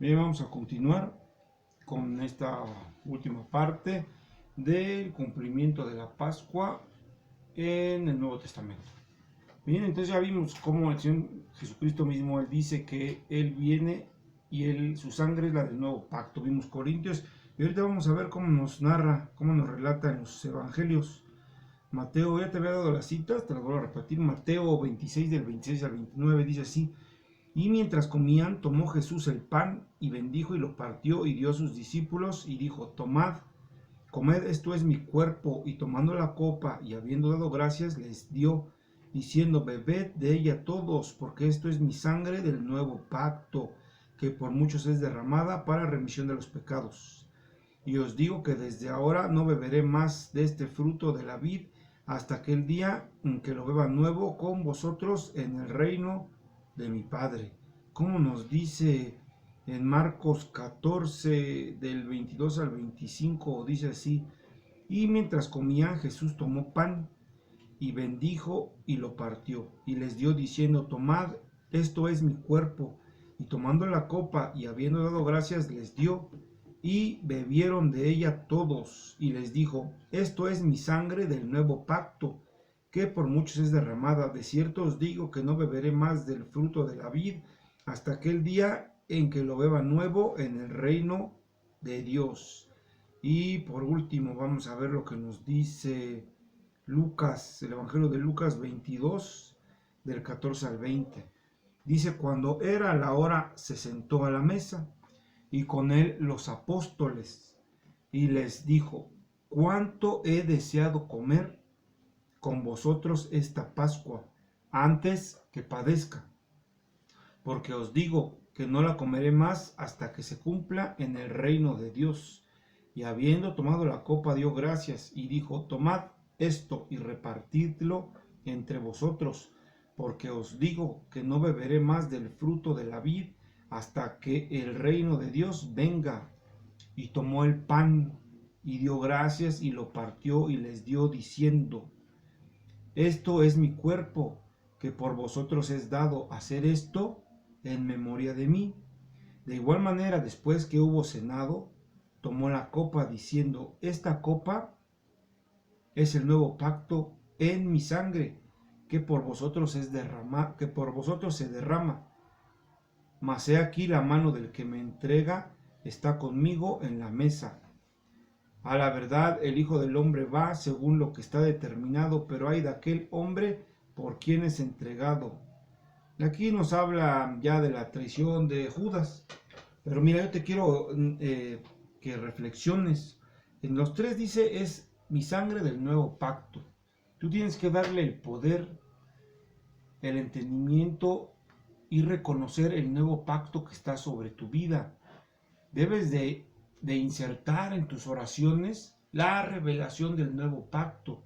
Bien, vamos a continuar con esta última parte del cumplimiento de la Pascua en el Nuevo Testamento. Bien, entonces ya vimos cómo el Señor Jesucristo mismo, Él dice que Él viene y su sangre es la del nuevo pacto. Vimos Corintios y ahorita vamos a ver cómo nos narra, cómo nos relata en los evangelios. Mateo, ya te había dado las citas, te las voy a repetir. Mateo 26 del 26 al 29 dice así: y mientras comían, tomó Jesús el pan y bendijo y lo partió y dio a sus discípulos y dijo: tomad, comed, esto es mi cuerpo. Y tomando la copa y habiendo dado gracias, les dio, diciendo: bebed de ella todos, porque esto es mi sangre del nuevo pacto, que por muchos es derramada para remisión de los pecados. Y os digo que desde ahora no beberé más de este fruto de la vid hasta aquel día en que lo beba nuevo con vosotros en el reino de mi Padre. Como nos dice en Marcos 14 del 22 al 25, dice así: y mientras comían, Jesús tomó pan y bendijo y lo partió y les dio, diciendo: tomad, esto es mi cuerpo. Y tomando la copa y habiendo dado gracias, les dio, y bebieron de ella todos. Y les dijo: esto es mi sangre del nuevo pacto, que por muchos es derramada. De cierto os digo que no beberé más del fruto de la vid hasta aquel día en que lo beba nuevo en el reino de Dios. Y por último vamos a ver lo que nos dice Lucas, el Evangelio de Lucas 22, del 14 al 20. Dice: cuando era la hora, se sentó a la mesa, y con él los apóstoles, y les dijo: cuánto he deseado comer con vosotros esta Pascua, antes que padezca, porque os digo que no la comeré más hasta que se cumpla en el reino de Dios. Y habiendo tomado la copa, dio gracias y dijo: tomad esto y repartidlo entre vosotros, porque os digo que no beberé más del fruto de la vid hasta que el reino de Dios venga. Y tomó el pan y dio gracias y lo partió y les dio, diciendo: esto es mi cuerpo, que por vosotros es dado. Hacer esto en memoria de mí. De igual manera, después que hubo cenado, tomó la copa, diciendo: esta copa es el nuevo pacto en mi sangre, que por vosotros se derrama. Mas he aquí, la mano del que me entrega está conmigo en la mesa. A la verdad, el Hijo del Hombre va según lo que está determinado, pero hay de aquel hombre por quien es entregado. Aquí nos habla ya de la traición de Judas. Pero mira, yo te quiero que reflexiones. En los tres dice: es mi sangre del nuevo pacto. Tú tienes que darle el poder, el entendimiento y reconocer el nuevo pacto que está sobre tu vida. Debes de insertar en tus oraciones la revelación del nuevo pacto.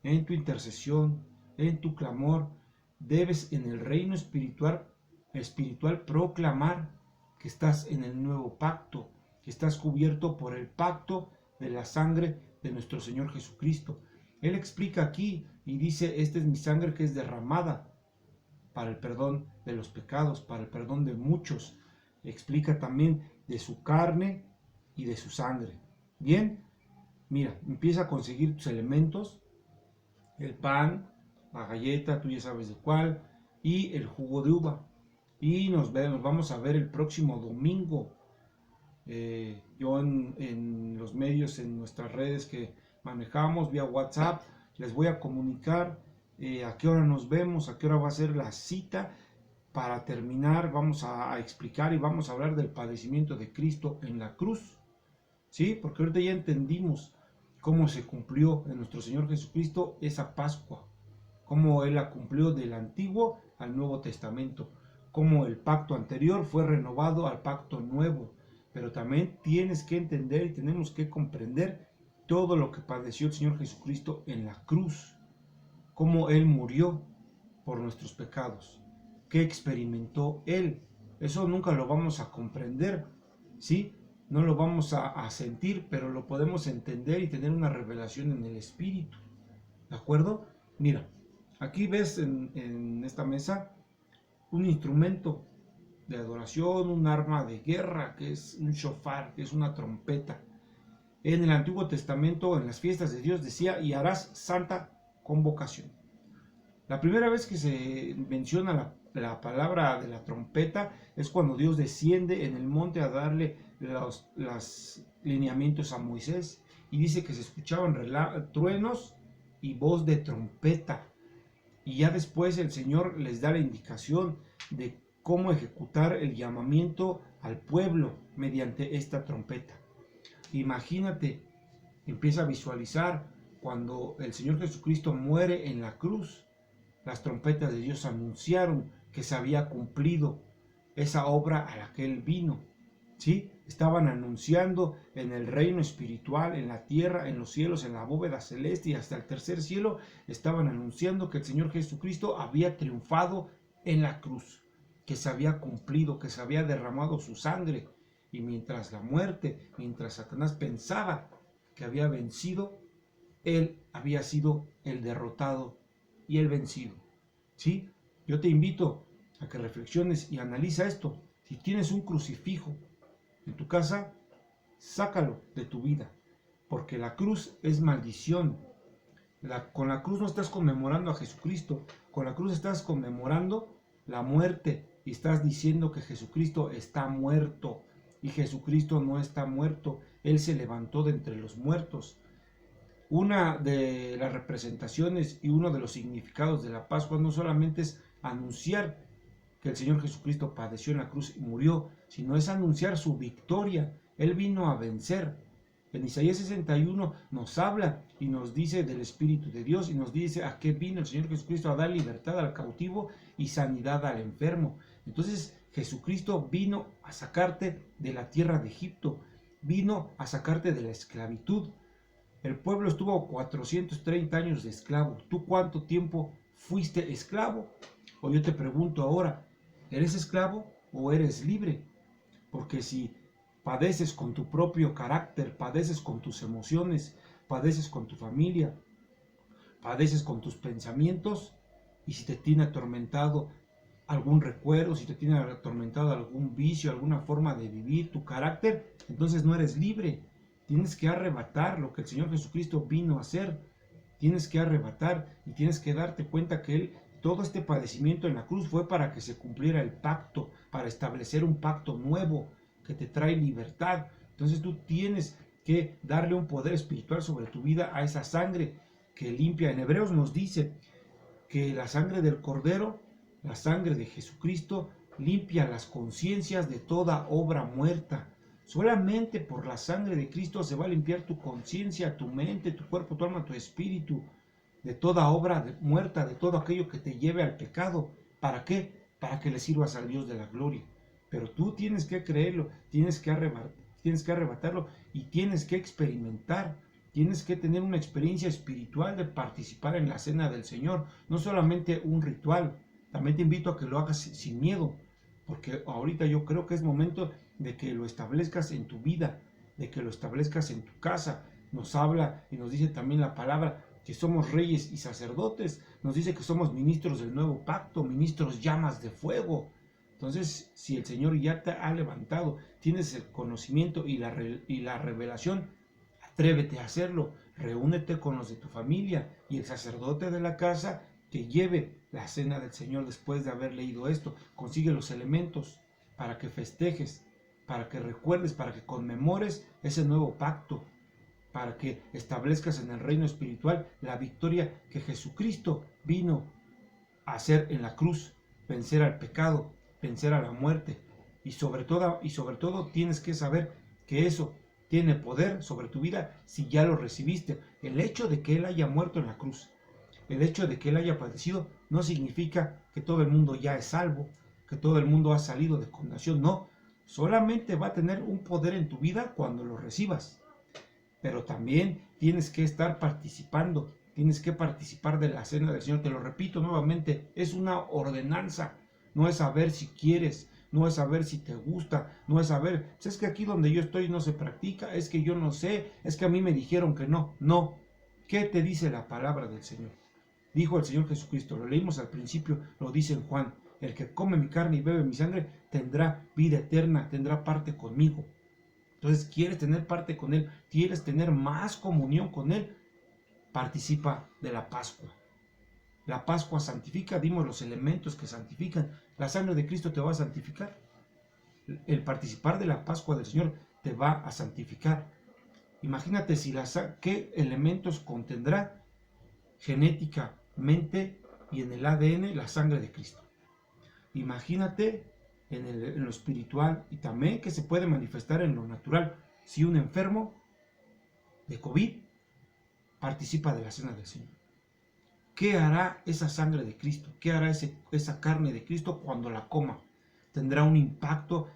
En tu intercesión, en tu clamor, debes en el reino espiritual proclamar que estás en el nuevo pacto, que estás cubierto por el pacto de la sangre de nuestro Señor Jesucristo. Él explica aquí y dice: esta es mi sangre que es derramada para el perdón de los pecados, para el perdón de muchos. Explica también de su carne y de su sangre. Bien, mira, empieza a conseguir tus elementos: el pan, la galleta, tú ya sabes de cuál, y el jugo de uva. Y nos vamos a ver el próximo domingo. Yo en los medios, en nuestras redes que manejamos vía WhatsApp, les voy a comunicar a qué hora nos vemos, a qué hora va a ser la cita. Para terminar, vamos a explicar y vamos a hablar del padecimiento de Cristo en la cruz. ¿Sí? Porque ahorita ya entendimos cómo se cumplió en nuestro Señor Jesucristo esa Pascua, cómo Él la cumplió del Antiguo al Nuevo Testamento, cómo el pacto anterior fue renovado al pacto nuevo. Pero también tienes que entender y tenemos que comprender todo lo que padeció el Señor Jesucristo en la cruz, cómo Él murió por nuestros pecados, qué experimentó Él. Eso nunca lo vamos a comprender, ¿sí? No lo vamos a sentir, pero lo podemos entender y tener una revelación en el Espíritu. ¿De acuerdo? Mira, aquí ves en esta mesa un instrumento. de adoración, un arma de guerra, que es un shofar, que es una trompeta. En el Antiguo Testamento, en las fiestas de Dios, decía, y harás santa convocación. La primera vez que se menciona la palabra de la trompeta es cuando Dios desciende en el monte a darle los lineamientos a Moisés, y dice que se escuchaban truenos y voz de trompeta. Y ya después el Señor les da la indicación de cómo ejecutar el llamamiento al pueblo mediante esta trompeta. Imagínate, empieza a visualizar cuando el Señor Jesucristo muere en la cruz. Las trompetas de Dios anunciaron que se había cumplido esa obra a la que Él vino. ¿Sí? Estaban anunciando en el reino espiritual, en la tierra, en los cielos, en la bóveda celeste y hasta el tercer cielo, estaban anunciando que el Señor Jesucristo había triunfado en la cruz, que se había cumplido, que se había derramado su sangre. Y mientras la muerte, mientras Satanás pensaba que había vencido, Él había sido el derrotado y el vencido. ¿Sí? Yo te invito a que reflexiones y analiza esto. Si tienes un crucifijo en tu casa, sácalo de tu vida, porque la cruz es maldición. Con la cruz no estás conmemorando a Jesucristo, con la cruz estás conmemorando la muerte y estás diciendo que Jesucristo está muerto, y Jesucristo no está muerto, Él se levantó de entre los muertos. Una de las representaciones y uno de los significados de la Pascua no solamente es anunciar que el Señor Jesucristo padeció en la cruz y murió, sino es anunciar su victoria. Él vino a vencer. En Isaías 61 nos habla y nos dice del Espíritu de Dios y nos dice a qué vino el Señor Jesucristo: a dar libertad al cautivo y sanidad al enfermo. Entonces Jesucristo vino a sacarte de la tierra de Egipto, vino a sacarte de la esclavitud. El pueblo estuvo 430 años de esclavo. ¿Tú cuánto tiempo fuiste esclavo? O yo te pregunto ahora, ¿eres esclavo o eres libre? Porque si padeces con tu propio carácter, padeces con tus emociones, padeces con tu familia, padeces con tus pensamientos, y si te tiene atormentado algún recuerdo, si te tiene atormentado algún vicio, alguna forma de vivir, tu carácter, entonces no eres libre. Tienes que arrebatar lo que el Señor Jesucristo vino a hacer. Tienes que arrebatar y tienes que darte cuenta que todo este padecimiento en la cruz fue para que se cumpliera el pacto, para establecer un pacto nuevo que te trae libertad. Entonces tú tienes que darle un poder espiritual sobre tu vida a esa sangre que limpia. En Hebreos nos dice que la sangre del Cordero, la sangre de Jesucristo, limpia las conciencias de toda obra muerta. Solamente por la sangre de Cristo se va a limpiar tu conciencia, tu mente, tu cuerpo, tu alma, tu espíritu, de toda obra muerta, de todo aquello que te lleve al pecado. ¿Para qué? Para que le sirvas al Dios de la gloria. Pero tú tienes que creerlo, tienes que arrebatarlo y tienes que experimentar. Tienes que tener una experiencia espiritual de participar en la cena del Señor, no solamente un ritual. También te invito a que lo hagas sin miedo, porque ahorita yo creo que es momento de que lo establezcas en tu vida, de que lo establezcas en tu casa. Nos habla y nos dice también la palabra que somos reyes y sacerdotes, nos dice que somos ministros del nuevo pacto, ministros llamas de fuego. Entonces, si el Señor ya te ha levantado, tienes el conocimiento y la revelación, atrévete a hacerlo. Reúnete con los de tu familia y el sacerdote de la casa que lleve la cena del Señor después de haber leído esto. Consigue los elementos para que festejes, para que recuerdes, para que conmemores ese nuevo pacto, para que establezcas en el reino espiritual la victoria que Jesucristo vino a hacer en la cruz, vencer al pecado, vencer a la muerte. Y sobre todo tienes que saber que eso tiene poder sobre tu vida si ya lo recibiste. El hecho de que Él haya muerto en la cruz, el hecho de que Él haya padecido, no significa que todo el mundo ya es salvo, que todo el mundo ha salido de condenación. No, solamente va a tener un poder en tu vida cuando lo recibas. Pero también tienes que estar participando, tienes que participar de la cena del Señor. Te lo repito nuevamente, es una ordenanza, no es saber si quieres, no es saber si te gusta, no es saber, es que aquí donde yo estoy no se practica, es que yo no sé, es que a mí me dijeron que no. No, ¿qué te dice la palabra del Señor? Dijo el Señor Jesucristo, lo leímos al principio, lo dice en Juan, el que come mi carne y bebe mi sangre tendrá vida eterna, tendrá parte conmigo. Entonces, ¿quieres tener parte con Él? ¿Quieres tener más comunión con Él? Participa de la Pascua. La Pascua santifica, dimos los elementos que santifican. La sangre de Cristo te va a santificar. El participar de la Pascua del Señor te va a santificar. Imagínate si qué elementos contendrá genéticamente y en el ADN la sangre de Cristo. Imagínate en lo espiritual y también que se puede manifestar en lo natural. Si un enfermo de COVID participa de la cena del Señor, ¿qué hará esa sangre de Cristo? ¿Qué hará esa carne de Cristo cuando la coma? Tendrá un impacto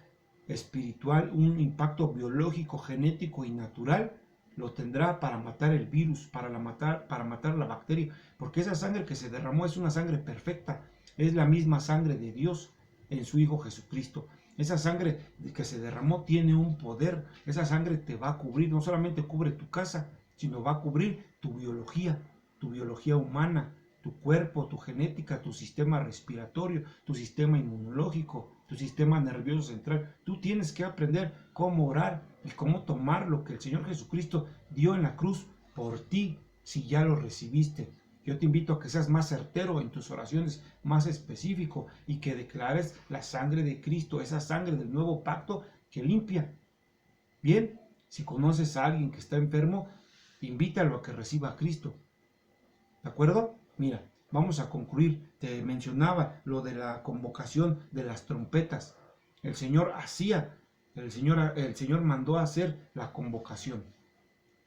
espiritual, un impacto biológico, genético y natural. Lo tendrá para matar el virus, para matar la bacteria, porque esa sangre que se derramó es una sangre perfecta, es la misma sangre de Dios en su Hijo Jesucristo. Esa sangre que se derramó tiene un poder, esa sangre te va a cubrir, no solamente cubre tu casa, sino va a cubrir tu biología humana, tu cuerpo, tu genética, tu sistema respiratorio, tu sistema inmunológico, tu sistema nervioso central. Tú tienes que aprender cómo orar y cómo tomar lo que el Señor Jesucristo dio en la cruz por ti, si ya lo recibiste. Yo te invito a que seas más certero en tus oraciones, más específico, y que declares la sangre de Cristo, esa sangre del nuevo pacto que limpia. Bien, si conoces a alguien que está enfermo, invítalo a que reciba a Cristo. ¿De acuerdo? Mira, vamos a concluir. Te mencionaba lo de la convocación de las trompetas. El Señor mandó a hacer la convocación.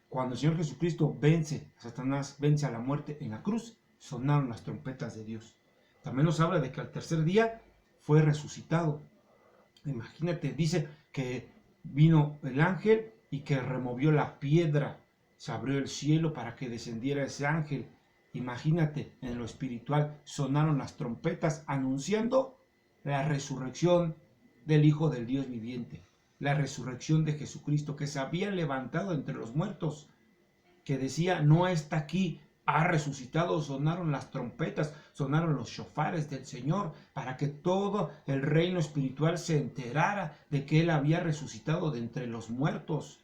Cuando el Señor Jesucristo vence a Satanás, vence a la muerte en la cruz, sonaron las trompetas de Dios. También nos habla de que al tercer día fue resucitado. Imagínate, dice que vino el ángel y que removió la piedra. Se abrió el cielo para que descendiera ese ángel. Imagínate, en lo espiritual sonaron las trompetas anunciando la resurrección del Hijo del Dios viviente, la resurrección de Jesucristo, que se había levantado entre los muertos, que decía, no está aquí, ha resucitado. Sonaron las trompetas, sonaron los shofares del Señor, para que todo el reino espiritual se enterara de que Él había resucitado de entre los muertos.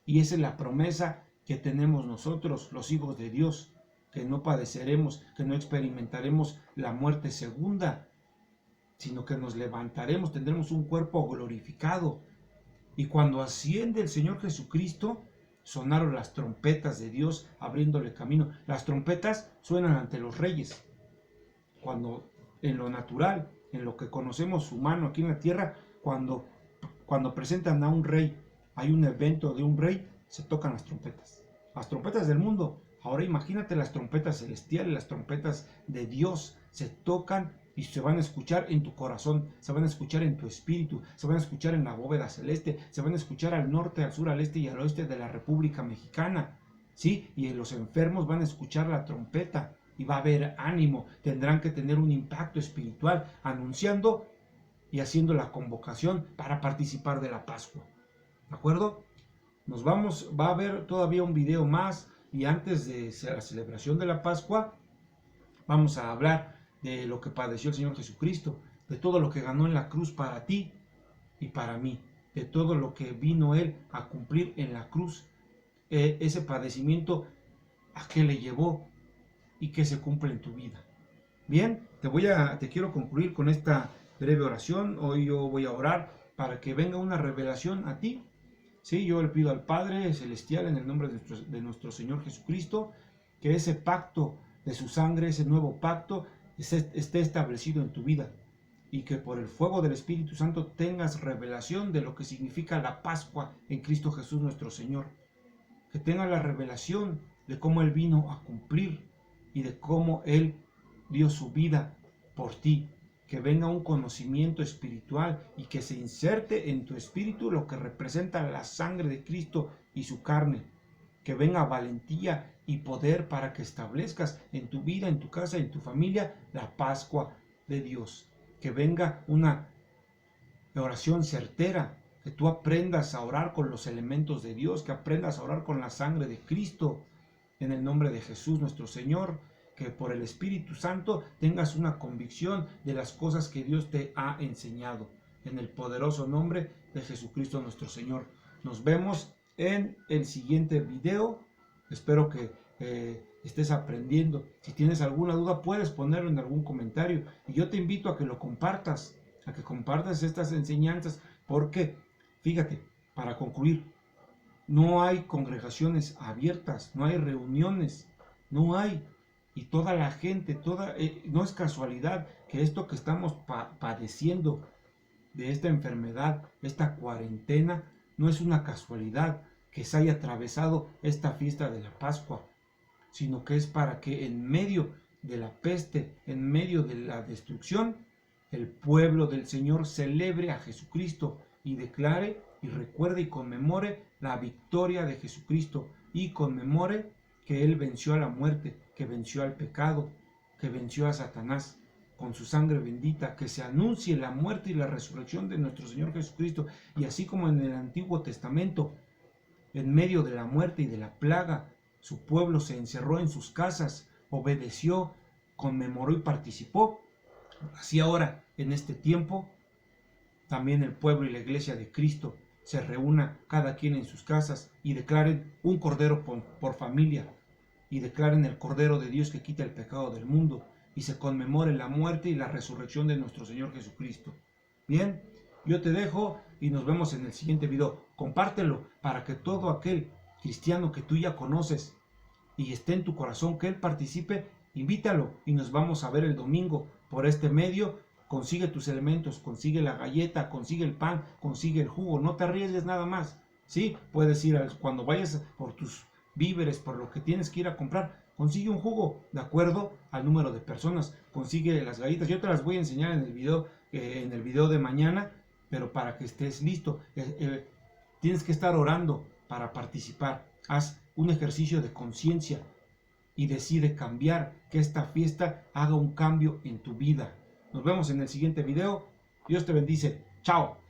Y esa es la promesa que tenemos nosotros, los hijos de Dios, que no padeceremos, que no experimentaremos la muerte segunda, sino que nos levantaremos, tendremos un cuerpo glorificado. Y cuando asciende el Señor Jesucristo, sonaron las trompetas de Dios abriéndole camino. Las trompetas suenan ante los reyes. Cuando en lo natural, en lo que conocemos humano aquí en la tierra, cuando presentan a un rey, hay un evento de un rey, se tocan las trompetas. Las trompetas del mundo. Ahora imagínate las trompetas celestiales, las trompetas de Dios, se tocan y se van a escuchar en tu corazón, se van a escuchar en tu espíritu, se van a escuchar en la bóveda celeste, se van a escuchar al norte, al sur, al este y al oeste de la República Mexicana, ¿sí? Y los enfermos van a escuchar la trompeta y va a haber ánimo, tendrán que tener un impacto espiritual anunciando y haciendo la convocación para participar de la Pascua, ¿de acuerdo? Va a haber todavía un video más, y antes de la celebración de la Pascua vamos a hablar de lo que padeció el Señor Jesucristo, de todo lo que ganó en la cruz para ti y para mí, de todo lo que vino Él a cumplir en la cruz, ese padecimiento a qué le llevó y que se cumple en tu vida. Bien, te quiero concluir con esta breve oración. Hoy yo voy a orar para que venga una revelación a ti. Sí, yo le pido al Padre Celestial en el nombre de nuestro Señor Jesucristo, que ese pacto de su sangre, ese nuevo pacto, esté establecido en tu vida, y que por el fuego del Espíritu Santo tengas revelación de lo que significa la Pascua en Cristo Jesús nuestro Señor. Que tengas la revelación de cómo Él vino a cumplir y de cómo Él dio su vida por ti. Que venga un conocimiento espiritual y que se inserte en tu espíritu lo que representa la sangre de Cristo y su carne. Que venga valentía y poder para que establezcas en tu vida, en tu casa, en tu familia, la Pascua de Dios. Que venga una oración certera, que tú aprendas a orar con los elementos de Dios, que aprendas a orar con la sangre de Cristo, en el nombre de Jesús nuestro Señor, que por el Espíritu Santo tengas una convicción de las cosas que Dios te ha enseñado. En el poderoso nombre de Jesucristo nuestro Señor. Nos vemos en el siguiente video. Espero que estés aprendiendo. Si tienes alguna duda, puedes ponerlo en algún comentario. Y yo te invito a que lo compartas, a que compartas estas enseñanzas, porque, fíjate, para concluir, no hay congregaciones abiertas, no hay reuniones, no hay. Y toda la gente, no es casualidad que esto que estamos padeciendo de esta enfermedad, esta cuarentena, no es una casualidad que se haya atravesado esta fiesta de la Pascua, sino que es para que en medio de la peste, en medio de la destrucción, el pueblo del Señor celebre a Jesucristo y declare y recuerde y conmemore la victoria de Jesucristo y conmemore que Él venció a la muerte, que venció al pecado, que venció a Satanás con su sangre bendita, que se anuncie la muerte y la resurrección de nuestro Señor Jesucristo. Y así como en el Antiguo Testamento, en medio de la muerte y de la plaga, su pueblo se encerró en sus casas, obedeció, conmemoró y participó. Así ahora, en este tiempo, también el pueblo y la iglesia de Cristo se reúna cada quien en sus casas y declaren un cordero por familia, y declaren el Cordero de Dios que quita el pecado del mundo, y se conmemore la muerte y la resurrección de nuestro Señor Jesucristo. Bien, yo te dejo y nos vemos en el siguiente video. Compártelo para que todo aquel cristiano que tú ya conoces y esté en tu corazón, que él participe, invítalo y nos vamos a ver el domingo por este medio. Consigue tus elementos, consigue la galleta, consigue el pan, consigue el jugo, no te arriesgues nada más. Sí, puedes ir cuando vayas por tus víveres, por lo que tienes que ir a comprar, consigue un jugo de acuerdo al número de personas, consigue las galletas. Yo te las voy a enseñar en el video de mañana, pero para que estés listo, tienes que estar orando para participar. Haz un ejercicio de conciencia y decide cambiar, que esta fiesta haga un cambio en tu vida. Nos vemos en el siguiente video. Dios te bendice. Chao.